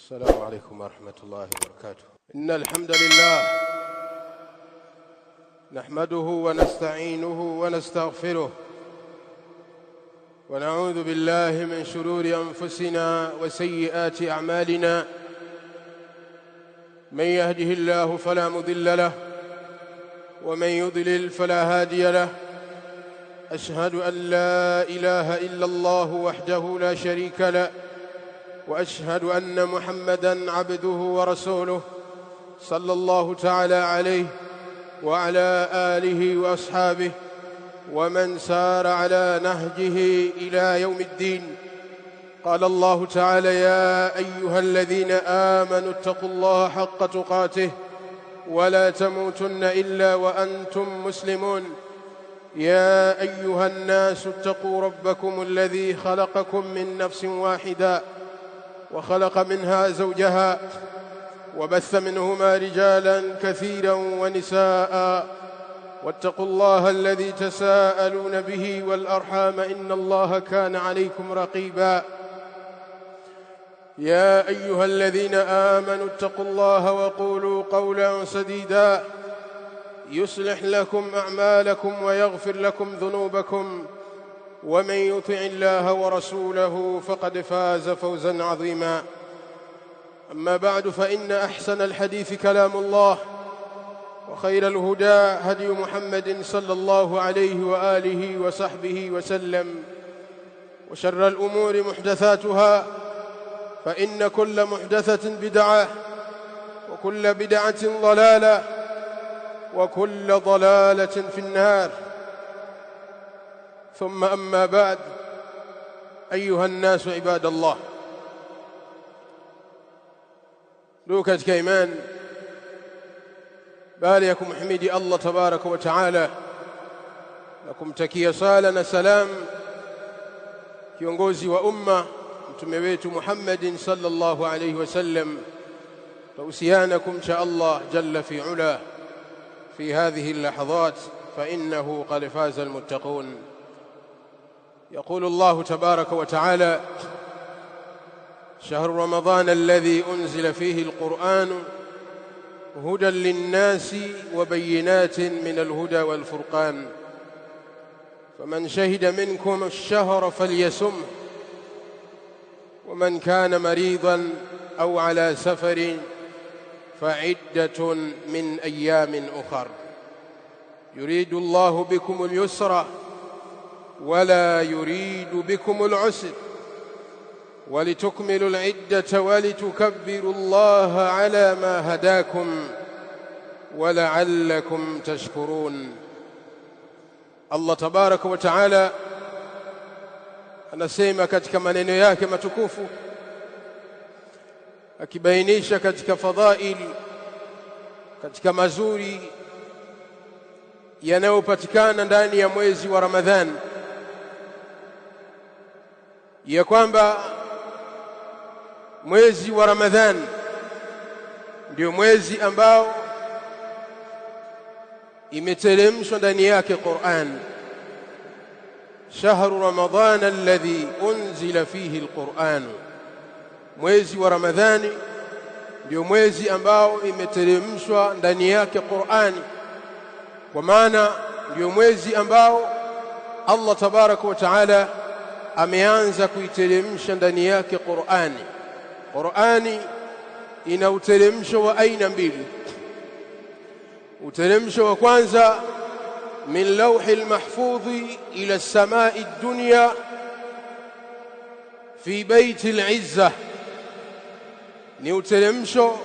السلام عليكم ورحمة الله وبركاته. إن الحمد لله نحمده ونستعينه ونستغفره ونعوذ بالله من شرور أنفسنا وسيئات أعمالنا. من يهده الله فلا مضل له ومن يضلل فلا هادي له. أشهد أن لا إله إلا الله وحده لا شريك له، وأشهد أن محمدًا عبده ورسوله صلى الله تعالى عليه وعلى آله وأصحابه ومن سار على نهجه إلى يوم الدين. قال الله تعالى: يا أيها الذين آمنوا اتقوا الله حق تقاته ولا تموتن إلا وأنتم مسلمون. يا أيها الناس اتقوا ربكم الذي خلقكم من نفس واحدة وخلق منها زوجها وبث منهما رجالا كثيرا ونساء، واتقوا الله الذي تساءلون به والأرحام إن الله كان عليكم رقيبا. يا أيها الذين آمنوا اتقوا الله وقولوا قولا سديدا يصلح لكم أعمالكم ويغفر لكم ذنوبكم، ومن يطع الله ورسوله فقد فاز فوزا عظيما. أما بعد، فإن أحسن الحديث كلام الله، وخير الهدى هدي محمد صلى الله عليه وآله وصحبه وسلم، وشر الأمور محدثاتها، فإن كل محدثة بدعة وكل بدعة ضلالة وكل ضلالة في النار. ثم أما بعد، أيها الناس عباد الله، دوكت كيمان باليكم حميدي الله تبارك وتعالى لكم تكي صالنا سلام kiongozi wa umma mtume wetu Muhammadin sallallahu alayhi wasallam. توصيانكم شاء الله جل في علا في هذه اللحظات، فإنه قد فاز المتقون. يقول الله تبارك وتعالى: شهر رمضان الذي أنزل فيه القرآن هدى للناس وبينات من الهدى والفرقان، فمن شهد منكم الشهر فليصمه، ومن كان مريضا أو على سفر فعدة من أيام أخر، يريد الله بكم اليسر ولا يريد بكم العسر، ولتكملوا العدة ولتكبروا الله على ما هداكم ولعلكم تشكرون. Allah tabaraka wa taala anasema katika maneno yake matukufu, akibainisha katika fadhail, katika mazuri yanayopatikana ndani ya mwezi wa Ramadhani, ya kwamba mwezi wa Ramadhani ndio mwezi ambao imeteremshwa ndani yake Qur'an. Shahru Ramadhan alladhi unzila fihi alquran, mwezi wa Ramadhani ndio mwezi ambao imeteremshwa ndani yake Qur'ani, kwa maana ndio mwezi ambao Allah tabaraka wa taala ameanza kuiteremsha ndani yake Qur'ani. Qur'ani ina uteremsho wa aina mbili. Uteremsho wa kwanza min lawhi almahfudhi ila as-samai ad-dunya fi baiti al-izza, ni uteremsho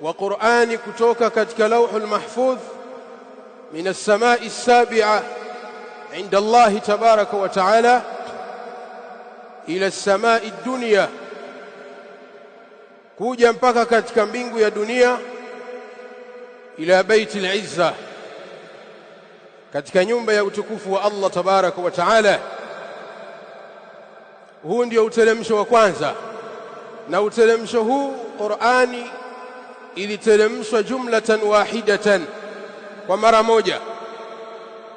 wa Qur'ani kutoka katika lawhu al-mahfudh min as-samai as-sabi'a inda Allah tabaraka wa ta'ala ila as-samai ad-dunya, kuja mpaka katika mbingu ya dunia, ila baiti al-izza, katika nyumba ya utukufu wa Allah tabaraka wa taala. Huu ndio uteremsho wa kwanza, na uteremsho huu Qur'ani iliteremshwa jumlatan wahidatan, kwa mara moja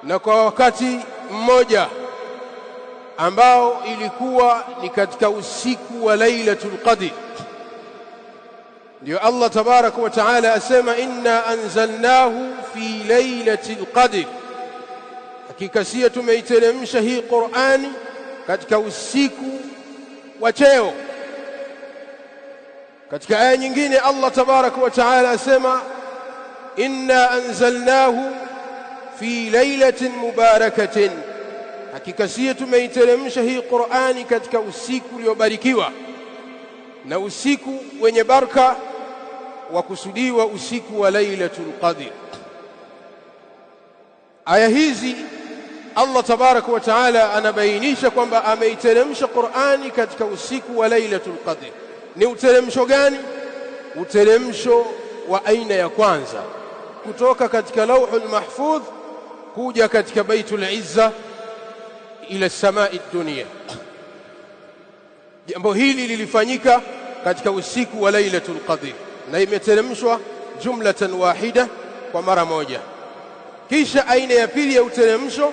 na kwa wakati mmoja, ambao ilikuwa ni katika usiku wa Lailatul Qadr. ndio Allah tabaraka wa taala asema inna anzalnahu fi lailatul qadr, hakika sisi tumeiteremsha hii Qur'ani katika usiku wa cheo. Katika aya nyingine Allah tabaraka wa taala asema inna anzalnahu fi lailatin mubarakatin, hakika sisi tumeiteremsha hii Qur'ani katika usiku uliobarikiwa. Na usiku wenye baraka wa kusudiwa usiku wa Lailatul Qadr. Aya hizi Allah tabaraka wa taala anabainisha kwamba ameiteremsha Qur'ani katika usiku wa Lailatul Qadr. Ni uteremsho gani? Uteremsho wa aina ya kwanza, kutoka katika Lauhul Mahfudh kuja katika Baitul Izza ila samai dunia. Jambo hili lilifanyika katika usiku wa Lailatul Qadr na imeteremshwa jumlatan wahida, kwa mara moja. Kisha aina ya pili ya uteremsho,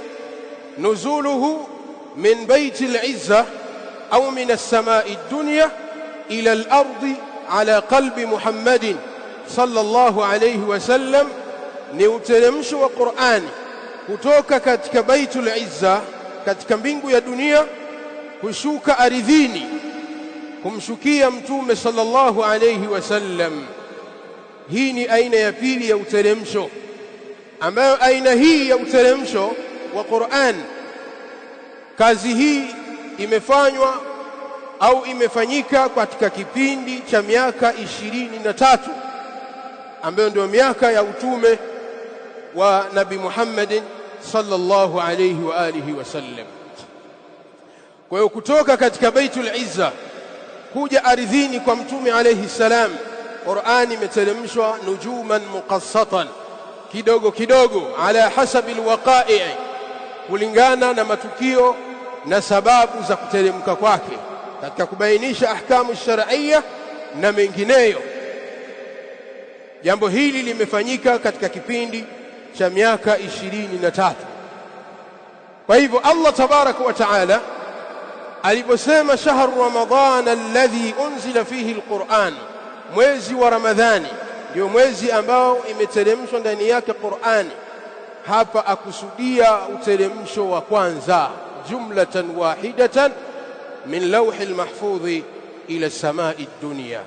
nuzuluhu min Baitil Izza au min as-samai dunya ila al-ardi ala qalbi Muhammadin sallallahu alayhi wasallam, ni uteremsho wa Qur'ani kutoka katika Baitul Izza, katika mbingu ya dunia, kushuka ardhini kumshukia mtume sallallahu alayhi wasallam. Hii ni aina ya pili ya uteremsho, ambayo aina hii ya uteremsho wa Qur'an, kazi hii imefanywa au imefanyika katika kipindi cha miaka 23 ambayo ndio miaka ya utume wa Nabii Muhammadin sallallahu alayhi wa alihi wasallam. Kwa hiyo kutoka katika Baitul Izza kuja ardhini kwa mtume alayhi salam, Qur'ani imeteremshwa nujuman muqassatan, kidogo kidogo, ala hasabi alwaqa'i, kulingana na matukio na sababu za kuteremka kwake, katika kubainisha ahkamu shar'iyya na mengineyo. Jambo hili limefanyika katika kipindi cha miaka 23. Kwa hivyo Allah tabaraka wa taala aliposema shahru ramadhana alladhi unzila fihi alquran, mwezi wa Ramadhani ndio mwezi ambao imeteremshwa ndani yake Qur'ani, hapa akusudia uteremsho wa kwanza, jumlatan wahidatan min lawhil mahfudhi ila samai dunya.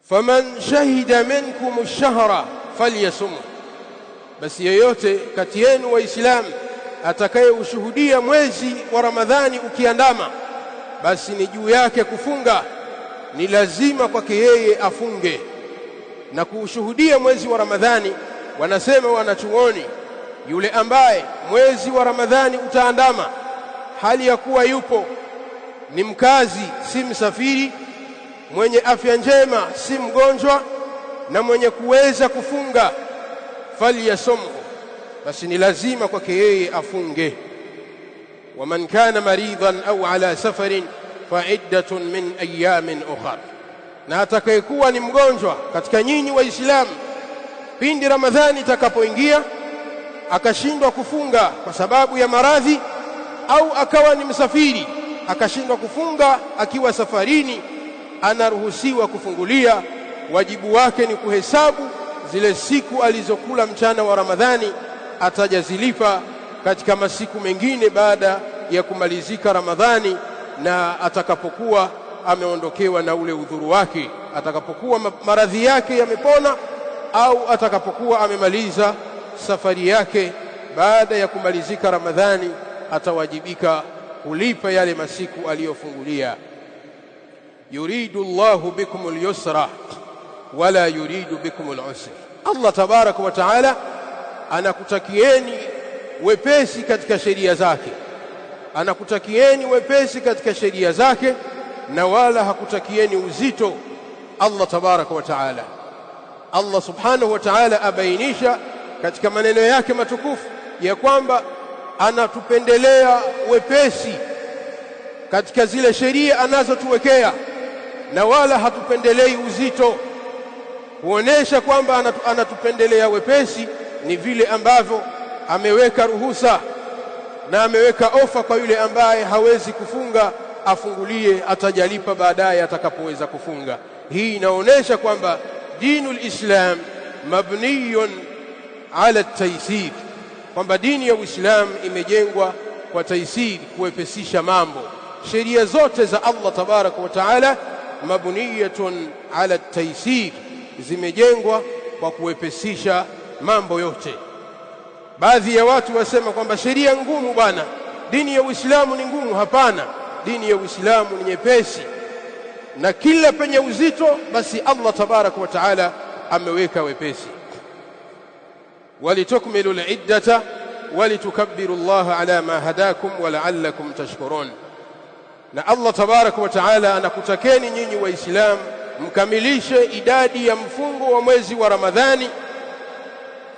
Faman shahida minkum ash-shahra falyasum, basi yeyote kati yenu waislamu atakayeushuhudia mwezi wa Ramadhani ukiandama, basi ni juu yake kufunga, ni lazima kwake yeye afunge. Na kuushuhudia mwezi wa Ramadhani, wanasema wanachuoni, yule ambaye mwezi wa Ramadhani utaandama hali ya kuwa yupo ni mkazi, si msafiri, mwenye afya njema, si mgonjwa, na mwenye kuweza kufunga, falyasumhu, basi ni lazima kwake yeye afunge. Waman kana maridan au ala safarin fa'iddatun min ayamin ukhar, na atakayekuwa ni mgonjwa katika nyinyi waislamu, pindi Ramadhani itakapoingia akashindwa kufunga kwa sababu ya maradhi, au akawa ni msafiri akashindwa kufunga akiwa safarini, anaruhusiwa kufungulia. Wajibu wake ni kuhesabu zile siku alizokula mchana wa Ramadhani, atajazilipa katika masiku mengine baada ya kumalizika Ramadhani, na atakapokuwa ameondokewa na ule udhuru wake, atakapokuwa maradhi yake yamepona, au atakapokuwa amemaliza safari yake baada ya kumalizika Ramadhani, atawajibika kulipa yale masiku aliyofungulia. Yuridu Allahu bikumul yusra wala yuridu bikumul usra, Allah tabaraka wa taala anakutakieni wepesi katika sheria zake, anakutakieni wepesi katika sheria zake, na wala hakutakieni uzito. Allah tabaraka wa taala, Allah subhanahu wa taala abainisha katika maneno yake matukufu ya kwamba anatupendelea wepesi katika zile sheria anazotuwekea, na wala hatupendelei uzito. Kuonesha kwamba anatupendelea wepesi ni vile ambavyo ameweka ruhusa na ameweka ofa kwa yule ambaye hawezi kufunga afungulie, atajalipa baadaye atakapoweza kufunga. Hii inaonesha kwamba dinul Islam mabniyun ala taysir, kwamba dini ya Uislamu imejengwa kwa taysir, kuwepesisha mambo. Sheria zote za Allah tabaraka wa taala mabniyatun ala taysir, zimejengwa kwa kuwepesisha mambo yote. Baadhi ya watu wasema kwamba sheria ngumu bwana, dini ya Uislamu ni ngumu. Hapana, dini ya Uislamu ni nyepesi, na kila penye uzito basi Allah tabaraka wa taala ameweka wepesi. walitukmilu al-iddata walitukabbiru Allah ala ma hadakum wa la'allakum tashkurun. Na Allah tabaraka wa taala anakutakeni nyinyi Waislamu mkamilishe idadi ya mfungo wa mwezi wa Ramadhani,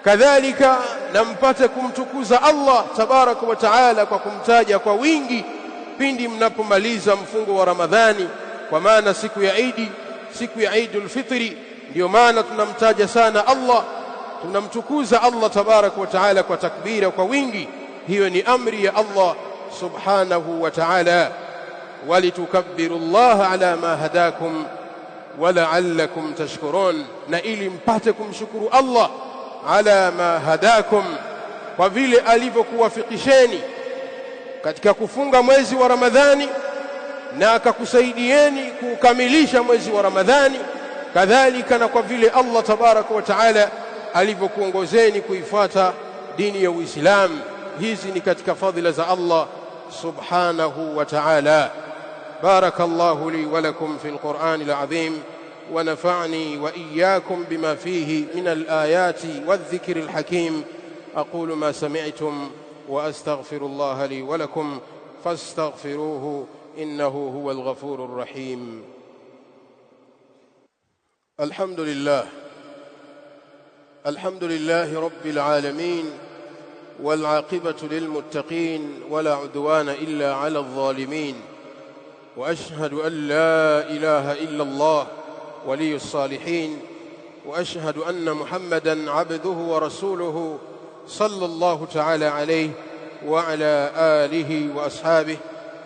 kadhalika na mpate kumtukuza Allah tabaraka wa taala kwa kumtaja kwa wingi pindi mnapomaliza mfungo wa Ramadhani, kwa maana siku ya Eid, siku ya Eidul Fitri, ndio maana tunamtaja sana Allah, tunamtukuza Allah tabaraka wa taala kwa takbira kwa wingi. Hiyo ni amri ya Allah subhanahu wa taala, walitukabbiru Allah ala ma hadakum wa la'allakum tashkurun, na ili mpate kumshukuru Allah ala ma hadakum, kwa vile alivyokuwafikisheni katika kufunga mwezi wa Ramadhani na akakusaidieni kukamilisha mwezi wa Ramadhani, kadhalika na kwa vile Allah tabaraka wa taala alivyokuongozeni kuifuata dini ya Uislamu. Hizi ni katika fadhila za Allah subhanahu wa ta'ala. barakallahu li wa lakum fil Qur'anil azim wa nafa'ni wa iyyakum bima fihi min al-ayati wadh-dhikril hakim. aqulu ma sami'tum wa astaghfirullaha li wa lakum fastaghfiruhu innahu huwal ghafurur rahim. alhamdulillah rabbil alamin والعاقبة للمتقين ولا عدوان إلا على الظالمين. وأشهد أن لا إله إلا الله ولي الصالحين، وأشهد أن محمدًا عبده ورسوله صلى الله تعالى عليه وعلى آله وأصحابه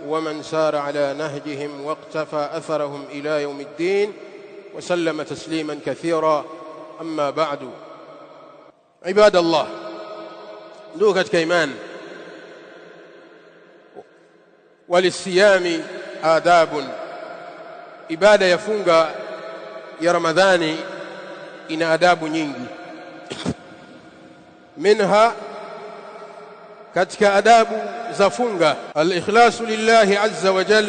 ومن سار على نهجهم واقتفى أثرهم إلى يوم الدين وسلم تسليمًا كثيرا. أما بعد، عباد الله، ndugu katika imani, walisiyami adabun, ibada ya funga ya Ramadhani ina adabu nyingi. minha, katika adabu za funga, al-ikhlasu lillahi azza wa jal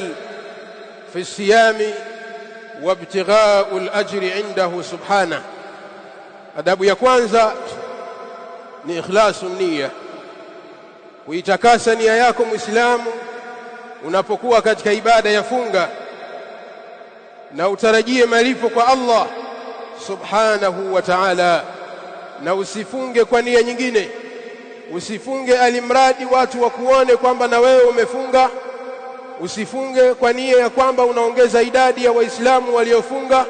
fi siyami wa ibtigha'u al-ajri indahu subhanahu. Adabu ya kwanza ni ikhlasu niyya, kuitakasa nia yako Muislamu unapokuwa katika ibada ya funga, na utarajie malipo kwa Allah subhanahu wa ta'ala, na usifunge kwa nia nyingine. Usifunge alimradi watu wakuone kwamba na wewe umefunga. Usifunge kwa nia ya kwamba unaongeza idadi ya Waislamu waliofunga.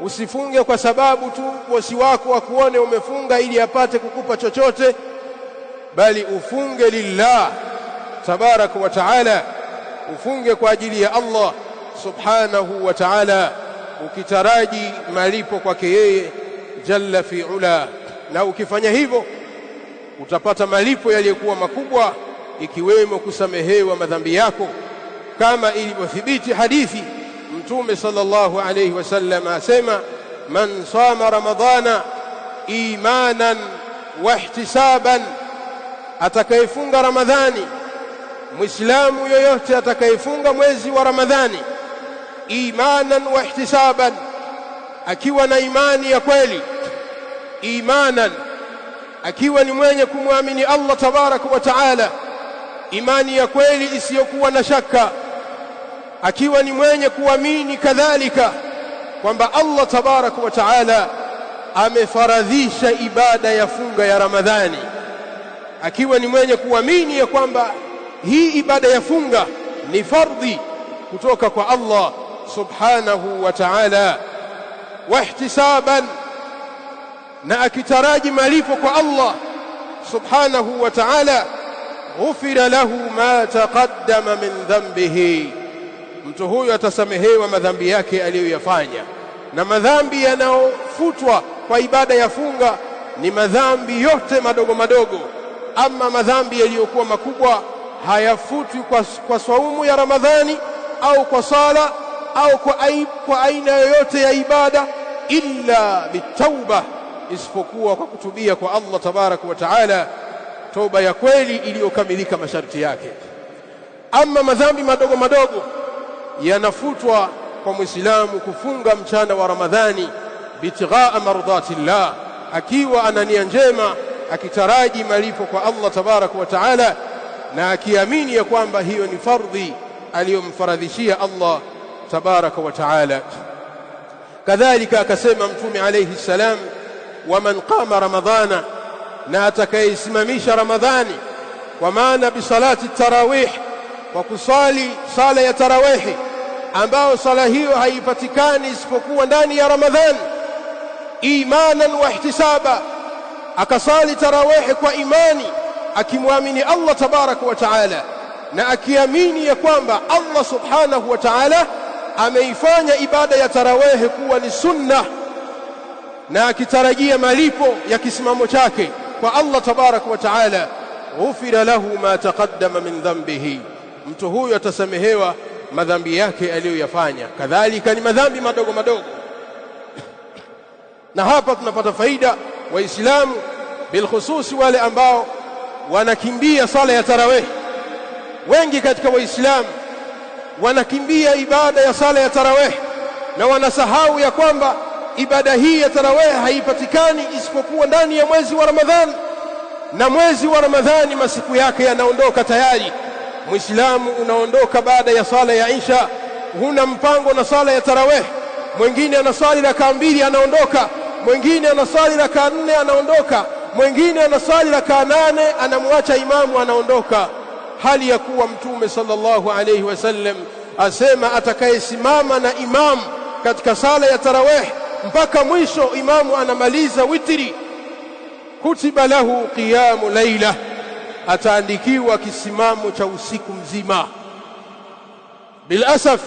Usifunge kwa sababu tu bosi wako wakuone umefunga ili apate kukupa chochote, bali ufunge lillah tabaraka wa taala. Ufunge kwa ajili ya Allah subhanahu wa taala, ukitaraji malipo kwake yeye jalla fi ula. Na ukifanya hivyo utapata malipo yaliyokuwa makubwa, ikiwemo kusamehewa madhambi yako, kama ilivyothibiti hadithi. Mtume sallallahu alayhi wasallam asema, man sama ramadhana imanan wa ihtisaban, atakayefunga Ramadhani, Muislamu yoyote atakayefunga mwezi wa Ramadhani imanan wa ihtisaban, akiwa na imani ya kweli, imanan, akiwa ni mwenye kumwamini Allah tabaraka wa taala, imani ya kweli isiyokuwa na shaka, akiwa ni mwenye kuamini kadhalika kwamba Allah tabaraka wa taala amefaradhisha ibada ya funga ya Ramadhani, akiwa ni mwenye kuamini ya kwamba hii ibada ya funga ni fardhi kutoka kwa Allah subhanahu wa ta'ala, wa ihtisaban, na akitaraji malipo kwa Allah subhanahu wa ta'ala, ghufira lahu ma taqaddama min dhanbihi, mtu huyo atasamehewa madhambi yake aliyoyafanya. Na madhambi yanayofutwa kwa ibada ya funga ni madhambi yote madogo madogo. Ama madhambi yaliyokuwa makubwa hayafutwi kwa saumu ya Ramadhani au kwa sala au kwa aina yoyote ya ibada illa bitauba, isipokuwa kwa kutubia kwa Allah tabaraka wa taala, toba ya kweli iliyokamilika masharti yake. Ama madhambi madogo madogo yanafutwa kwa Muislamu kufunga mchana wa Ramadhani bitighaa mardhatillah, akiwa ana nia njema, akitaraji malipo kwa Allah tabaraka wa taala, na akiamini ya kwamba hiyo ni fardhi aliyomfaradhishia Allah tabaraka wa taala. Kadhalika akasema Mtume alayhi salam, waman qama ramadhana, na atakayesimamisha Ramadhani, kwa maana bisalati tarawih, kwa kusali sala ya tarawih, ambao sala hiyo haipatikani isipokuwa ndani ya Ramadhani, imanan wa ihtisaba, akasali tarawih kwa imani, akimwamini Allah tabaraka wa taala, na akiamini ya kwamba Allah subhanahu wa taala ameifanya ibada ya tarawih kuwa ni sunna, na akitarajia malipo ya kisimamo chake kwa Allah tabaraka wa taala, ghufira lahu ma taqaddama min dhanbihi, mtu huyo atasamehewa madhambi yake aliyoyafanya. Kadhalika ni madhambi madogo madogo. Na hapa tunapata faida Waislamu, bilkhususi wale ambao wanakimbia sala ya tarawih. Wengi katika Waislamu wanakimbia ibada ya sala ya tarawih, na wanasahau ya kwamba ibada hii ya tarawih haipatikani isipokuwa ndani ya mwezi wa Ramadhani, na mwezi wa Ramadhani masiku yake yanaondoka tayari. Muislamu unaondoka baada ya sala ya Isha, huna mpango na sala ya tarawih. Mwingine anasali rakaa 2 anaondoka, mwingine anasali rakaa 4 anaondoka, mwingine anasali rakaa 8 anamwacha imamu anaondoka, hali ya kuwa Mtume sallallahu alayhi wasallam asema atakayesimama na imamu katika sala ya tarawih mpaka mwisho imamu anamaliza witri, kutiba lahu qiyamu laila, ataandikiwa kisimamo cha usiku mzima. Bilasaf,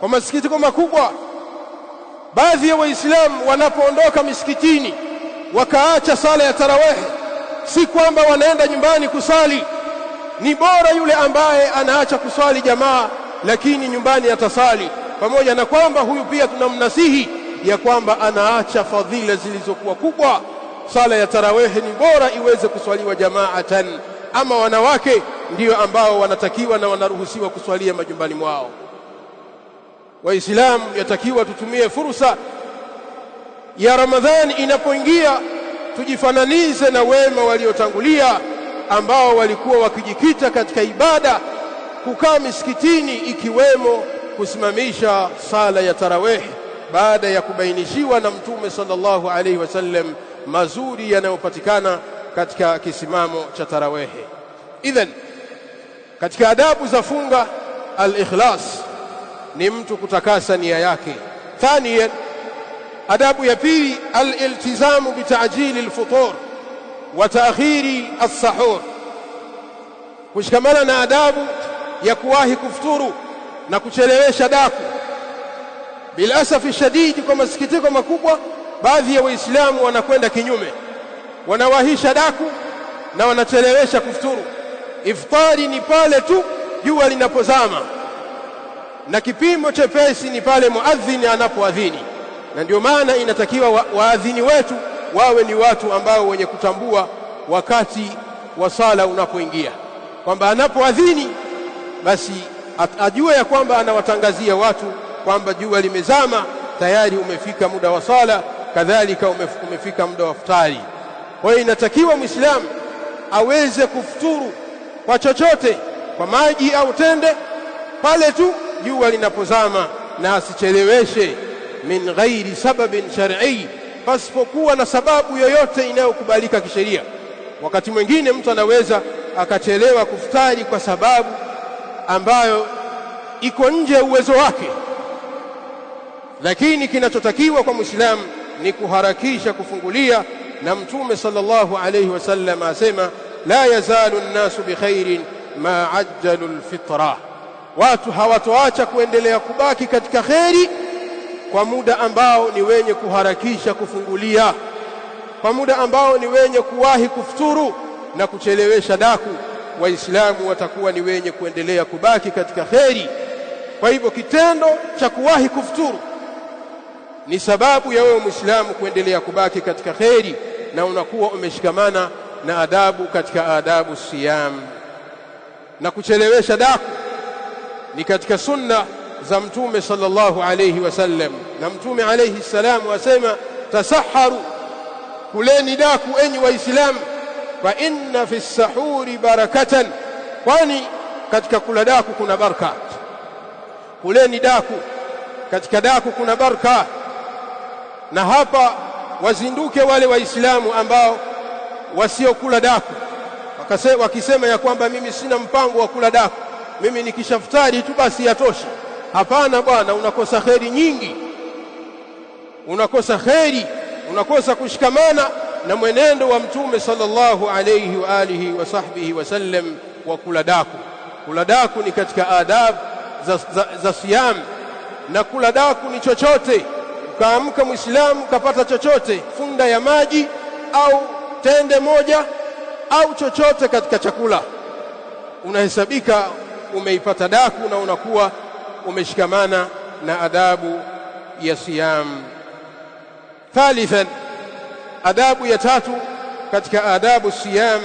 kwa masikitiko makubwa, baadhi ya Waislamu wanapoondoka misikitini wakaacha sala ya tarawih, si kwamba wanaenda nyumbani kusali. Ni bora yule ambaye anaacha kusali jamaa lakini nyumbani atasali, pamoja na kwamba huyu pia tunamnasihi ya kwamba anaacha fadhila zilizokuwa kubwa. Sala ya tarawih ni bora iweze kuswaliwa jamaatan. Ama wanawake ndio ambao wanatakiwa na wanaruhusiwa kuswalia majumbani mwao. Waislamu yatakiwa tutumie fursa ya Ramadhani inapoingia, tujifananize na wema waliotangulia ambao walikuwa wakijikita katika ibada, kukaa misikitini, ikiwemo kusimamisha sala ya tarawih baada ya kubainishiwa na Mtume sallallahu alaihi wasallam mazuri yanayopatikana katika kisimamo cha tarawih. Idhan, katika adabu za funga, al-ikhlas ni mtu kutakasa nia yake. Thaniyan, adabu ya pili, al-iltizamu bitajili al-futur wa ta'khiri as-sahur, kushikamana na adabu ya kuwahi kufuturu na kuchelewesha daku. Bilasafi shadidi, kwa masikitiko makubwa, baadhi ya Waislamu wanakwenda kinyume, wanawahisha daku na wanachelewesha kufuturu. Iftari ni pale tu jua linapozama, na kipimo chepesi ni pale muadhini anapoadhini. Na ndio maana inatakiwa waadhini wetu wawe ni watu ambao wenye kutambua wakati wa sala unapoingia, kwamba anapoadhini basi ajue ya kwamba anawatangazia watu kwamba jua limezama, tayari umefika muda wa sala, kadhalika umefika muda wa futari. Kwa hiyo inatakiwa Muislamu aweze kufuturu kwa chochote, kwa maji au tende, pale tu jua linapozama, na asicheleweshe min ghairi sababin shar'i, pasipokuwa na sababu yoyote inayokubalika kisheria. Wakati mwingine mtu anaweza akachelewa kufutari kwa sababu ambayo iko nje ya uwezo wake, lakini kinachotakiwa kwa Muislamu ni kuharakisha kufungulia. Na Mtume sallallahu alayhi wasallam asema, la yazalu an-nasu bikhairin ma ajjalu al-fitra, watu hawatoacha kuendelea kubaki katika kheri kwa muda ambao ni wenye kuharakisha kufungulia, kwa muda ambao ni wenye kuwahi kufuturu na kuchelewesha daku. Waislamu watakuwa ni wenye kuendelea kubaki katika kheri. Kwa hivyo kitendo cha kuwahi kufuturu ni sababu ya wewe Muislamu kuendelea kubaki katika kheri, na unakuwa umeshikamana na adabu katika adabu siyam. Na kuchelewesha daku ni katika sunna za Mtume sallallahu alayhi wasallam, na Mtume alayhi salamu asema, tasaharu, kuleni daku enyi Waislamu, fa inna fi sahuri barakatan, kwani katika kula daku kuna baraka. Kuleni daku, katika daku kuna baraka. Na hapa wazinduke wale Waislamu ambao wasiokula daku, wakisema ya kwamba mimi sina mpango wa kula daku, mimi nikishaftari tu basi yatosha. Hapana bwana, unakosa kheri nyingi, unakosa kheri, unakosa kushikamana na mwenendo wa Mtume sallallahu alayhi wa alihi wa sahbihi wasallam wa kula daku. Kula daku ni katika adabu za siyam, na kula daku ni chochote. Ukaamka Muislamu kapata chochote, funda ya maji au tende moja au chochote katika chakula, unahesabika umeipata daku na unakuwa umeshikamana na adabu ya siyam. Thalithan, adabu ya tatu katika adabu siyam,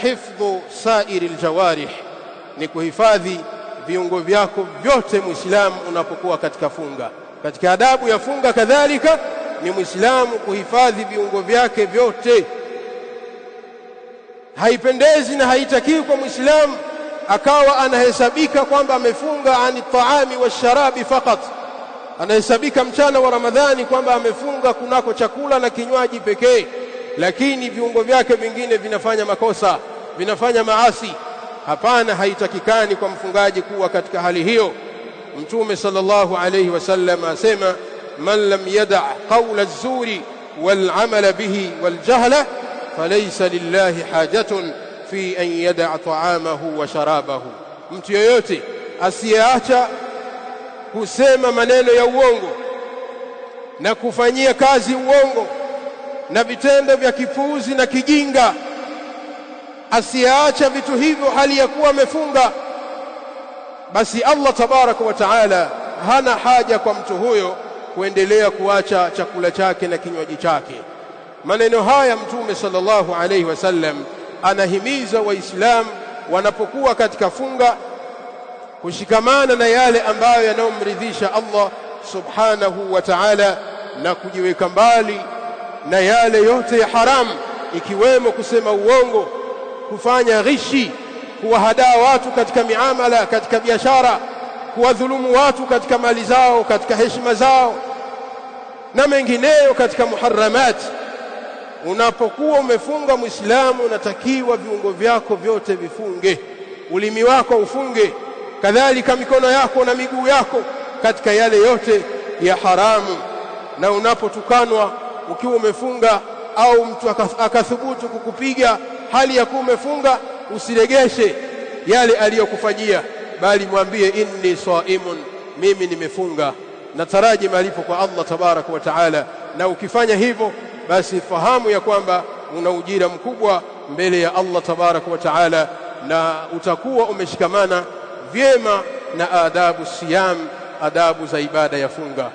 hifdhu sairi aljawarih, ni kuhifadhi viungo vyako vyote Muislamu unapokuwa katika funga. Katika adabu ya funga kadhalika ni Muislamu kuhifadhi viungo vyake vyote. Haipendezi na haitakiwi kwa Muislamu akawa anahesabika kwamba amefunga ani taami wa sharabi fakat, anahesabika mchana wa Ramadhani kwamba amefunga kunako chakula na kinywaji pekee, lakini viungo vyake vingine vinafanya makosa, vinafanya maasi. Hapana, haitakikani kwa mfungaji kuwa katika hali hiyo. Mtume sallallahu alayhi wasallam asema, man lam yada' qawla az-zuri wal 'amala bihi wal jahla falaysa lillahi hajatun fi an yada'a ta'amahu wa sharabahu, mtu yoyote asiyeacha kusema maneno ya uongo na kufanyia kazi uongo na vitendo vya kipuuzi na kijinga, asiyeacha vitu hivyo hali ya kuwa amefunga, basi Allah tabaraka wa taala hana haja kwa mtu huyo kuendelea kuacha chakula chake na kinywaji chake. Maneno haya Mtume sallallahu alayhi wasallam anahimiza Waislamu wanapokuwa katika funga kushikamana na yale ambayo yanayomridhisha Allah subhanahu wa ta'ala, na kujiweka mbali na yale yote ya haramu, ikiwemo kusema uongo, kufanya ghishi, kuwahadaa watu katika miamala, katika biashara, kuwadhulumu watu katika mali zao, katika heshima zao na mengineyo katika muharramat. Unapokuwa umefunga Muislamu, unatakiwa viungo vyako vyote vifunge, ulimi wako ufunge, kadhalika mikono yako na miguu yako katika yale yote ya haramu. Na unapotukanwa ukiwa umefunga au mtu akathubutu kukupiga hali ya kuwa umefunga, usiregeshe yale aliyokufanyia, bali mwambie inni saimun, mimi nimefunga, nataraji malipo kwa Allah tabaraka wa taala. Na ukifanya hivyo, basi fahamu ya kwamba una ujira mkubwa mbele ya Allah tabaraka wa taala, na utakuwa umeshikamana vyema na adabu siyam, adabu za ibada ya funga.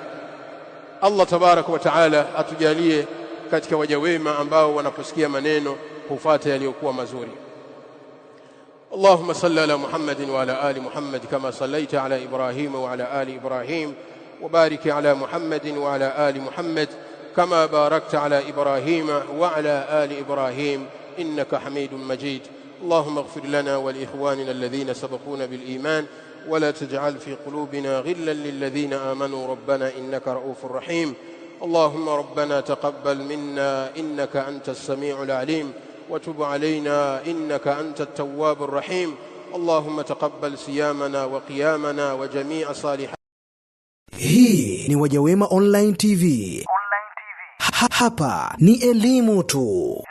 Allah tabaraka wa taala atujalie katika waja wema ambao wanaposikia maneno hufuata yaliyokuwa mazuri. Allahumma salli ala Muhammadin wa ala ali Muhammad kama sallaita ala Ibrahim wa ala ali Ibrahim, wa barik ala Muhammadin wa ala ali Muhammad kama barakta ala Ibrahim wa ala ali Ibrahim innaka Hamidum Majid. اللهم اغفر لنا ولإخواننا الذين سبقونا بالإيمان ولا تجعل في قلوبنا غلا للذين آمنوا ربنا إنك رؤوف رحيم. اللهم ربنا تقبل منا إنك أنت السميع العليم وتب علينا إنك أنت التواب الرحيم. اللهم تقبل صيامنا وقيامنا وجميع صالحات. Hii ni Wajawema Online TV. Hapa ni elimu tu.